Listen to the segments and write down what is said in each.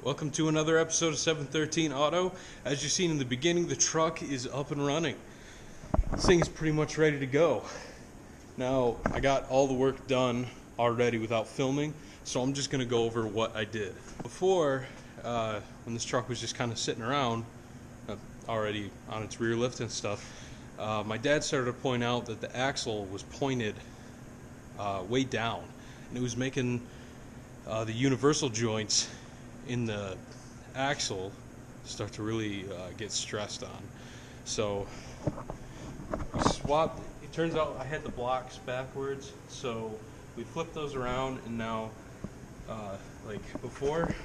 Welcome to another episode of 713 Auto. As you've seen in the beginning, the truck is up and running. This thing's pretty much ready to go. Now, I got all the work done already without filming, so I'm just going to go over what I did. Before, when this truck was just kind of sitting around, already on its rear lift and stuff, my dad started to point out that the axle was pointed way down, and it was making the universal joints in the axle start to really get stressed on. So we swapped. It turns out I had the blocks backwards, so we flipped those around, and now like before,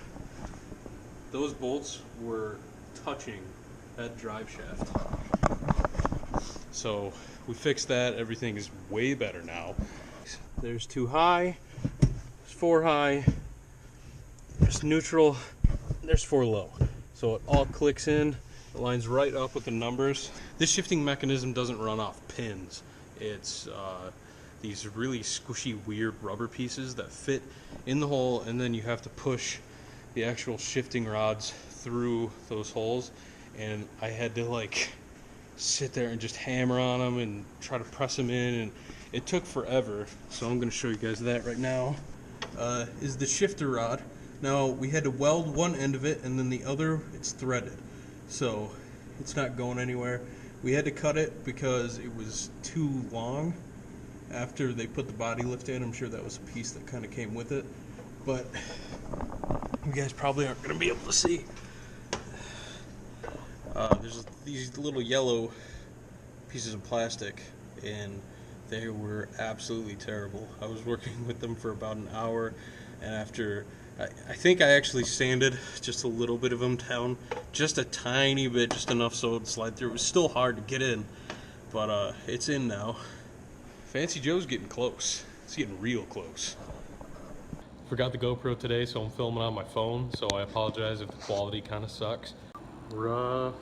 those bolts were touching that drive shaft. So we fixed that. Everything is way better now. There's 2 high, there's 4 high, there's neutral, there's 4 low. So it all clicks in, it lines right up with the numbers. This shifting mechanism doesn't run off pins. It's these really squishy, weird rubber pieces that fit in the hole, and then you have to push the actual shifting rods through those holes. And I had to like sit there and just hammer on them and try to press them in, and it took forever. So I'm going to show you guys that right now. Is the shifter rod. Now we had to weld one end of it, and then the other, it's threaded, so it's not going anywhere. We had to cut it because it was too long after they put the body lift in. I'm sure that was a piece that kind of came with it, but you guys probably aren't going to be able to see. There's these little yellow pieces of plastic, and they were absolutely terrible. I was working with them for about an hour, and after I think I actually sanded just a little bit of them down, just a tiny bit, just enough so it would slide through. It was still hard to get in, but it's in now. Fancy Joe's getting close. It's getting real close. Forgot the GoPro today, so I'm filming on my phone, so I apologize if the quality kind of sucks. Rough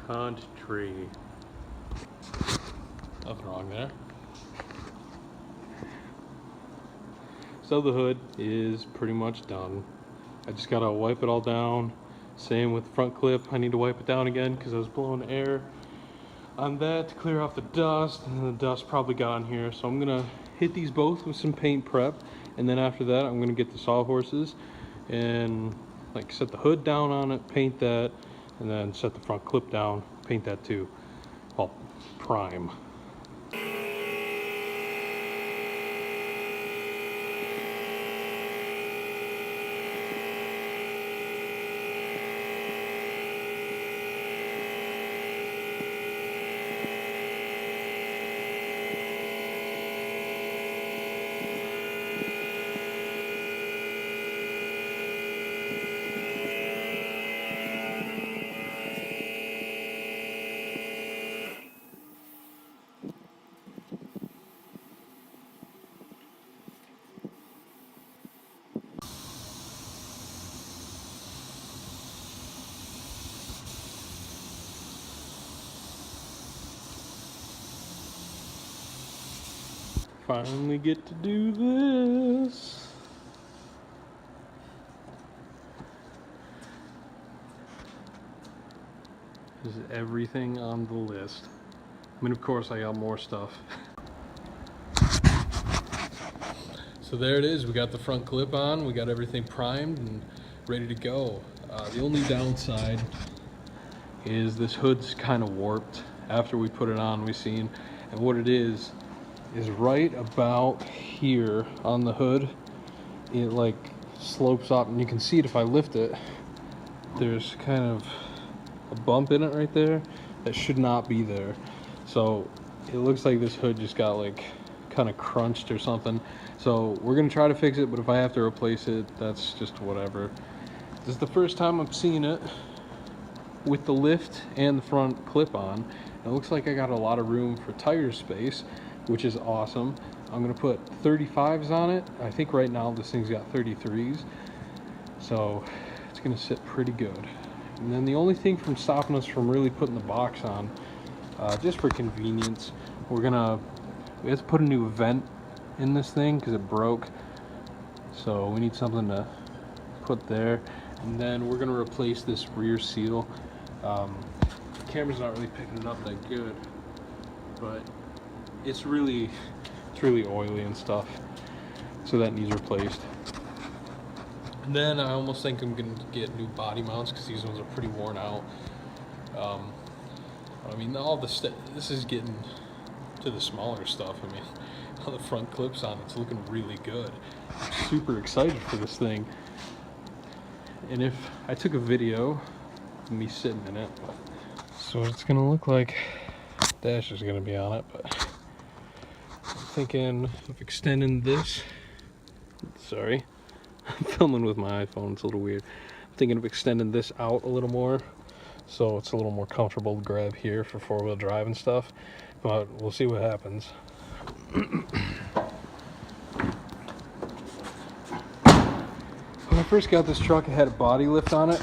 country. Nothing wrong there. So the hood is pretty much done. I just gotta wipe it all down. Same with the front clip. I need to wipe it down again because I was blowing air on that to clear off the dust, and the dust probably got on here. So I'm gonna hit these both with some paint prep, and then after that I'm gonna get the sawhorses and like set the hood down on it, paint that, and then set the front clip down, paint that too. Well, prime. Finally get to do this. This is everything on the list. I mean, of course, I got more stuff. So there it is. We got the front clip on. We got everything primed and ready to go. The only downside is this hood's kind of warped. After we put it on, we've seen, and what it is right about here on the hood. It like slopes up, and you can see it if I lift it. There's kind of a bump in it right there that should not be there. So it looks like this hood just got like kind of crunched or something. So we're gonna try to fix it, but if I have to replace it, that's just whatever. This is the first time I'm seeing it with the lift and the front clip on. It looks like I got a lot of room for tire space, which is awesome. I'm gonna put 35s on it. I think right now this thing's got 33s, so it's gonna sit pretty good. And then the only thing from stopping us from really putting the box on, just for convenience, we have to put a new vent in this thing because it broke. So we need something to put there. And then we're gonna replace this rear seal. The camera's not really picking it up that good, but it's really oily and stuff, so that needs replaced. And then I almost think I'm gonna get new body mounts because these ones are pretty worn out. I mean, all the this is getting to the smaller stuff. I mean, all the front clips on it's looking really good. I'm super excited for this thing. And if I took a video of me sitting in it, so what it's gonna look like. Dash is gonna be on it, but I'm thinking of extending this. Sorry, I'm filming with my iPhone. It's a little weird. I'm thinking of extending this out a little more, so it's a little more comfortable to grab here for four-wheel drive and stuff. But we'll see what happens. When I first got this truck, it had a body lift on it,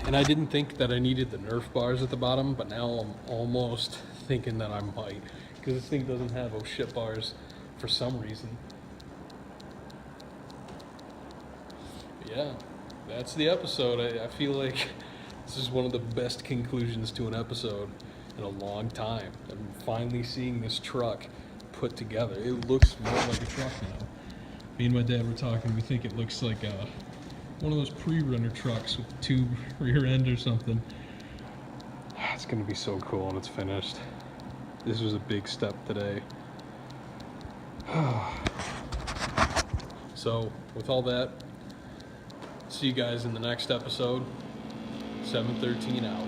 and I didn't think that I needed the Nerf bars at the bottom, but now I'm almost thinking that I might, because this thing doesn't have oh shit bars for some reason. Yeah, that's the episode. I feel like this is one of the best conclusions to an episode in a long time. I'm finally seeing this truck put together. It looks more like a truck now. Me and my dad were talking, we think it looks like one of those pre-runner trucks with a tube rear end or something. It's gonna be so cool when it's finished. This was a big step today. So, with all that, see you guys in the next episode. 713 out.